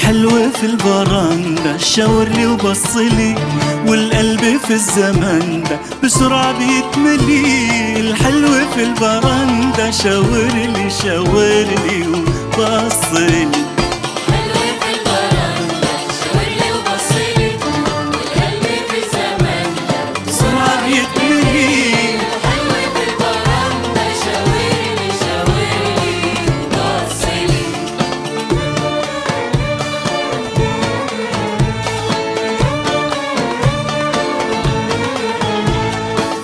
الحلو في البرندة شاورلي وبصلي، والقلب في الزمن ده بسرعة بيتملي. الحلو في البرندة شاورلي شاورلي وبصلي.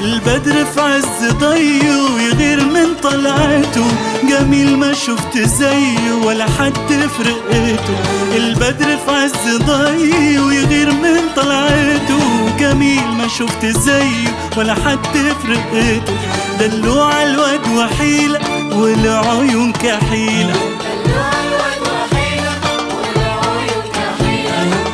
البدر في عز ضيه ويغير من طلعته، جميل ما شفت زيه ولا حد في رقته. البدر في عز ضيه ويغير من طلعته، جميل ما شفت زيه ولا حد في رقته. دلوع الواد وحيلة والعيون كحيلة،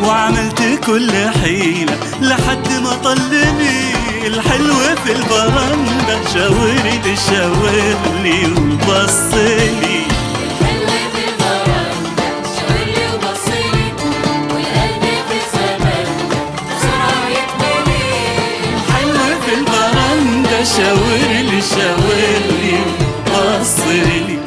وعملت كل حيلة لحد ما طلني. الحلو في البرندة شاورلي شاورلي وبصلي. الحلو في البرندة شاورلي وبصلي، والقلب في الزمان بسرعة يتملي. الحلو في البرندة شاورلي شاورلي وبصلي.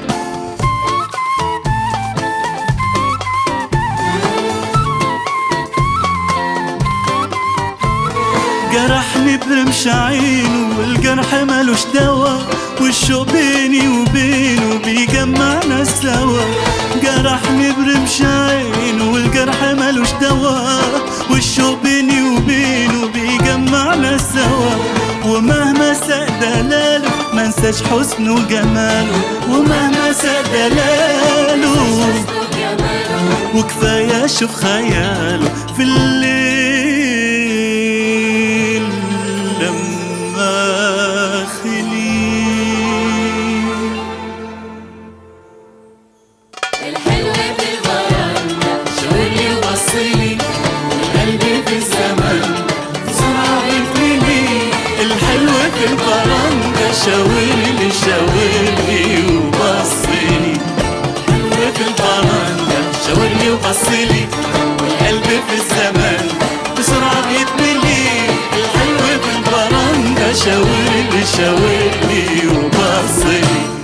جرحني برمش عينه والجرح مالوش دوا، والشوق بيني وبينه بيجمعنا سوا. جرحني برمش عينه والجرح مالوش دوا، والشوق بيني وبينه بيجمعنا سوا. ومهما ساق دلاله منساش حسنه وجماله، ومهما ساق دلاله وكفاية اشوف خياله في الليل لما خلي. الحلو في البرندة شاورلي وبصلي، والقلب في الزمن بسرعة بيتملي. الحلو في البرندة شاورلي شاورلي وبصلي. الحلو في البرندة شاورلي وبصلي، والقلب في الزمن بسرعة بيتملي. الحلو في البرندة شاورلي شاورلي وبصلي.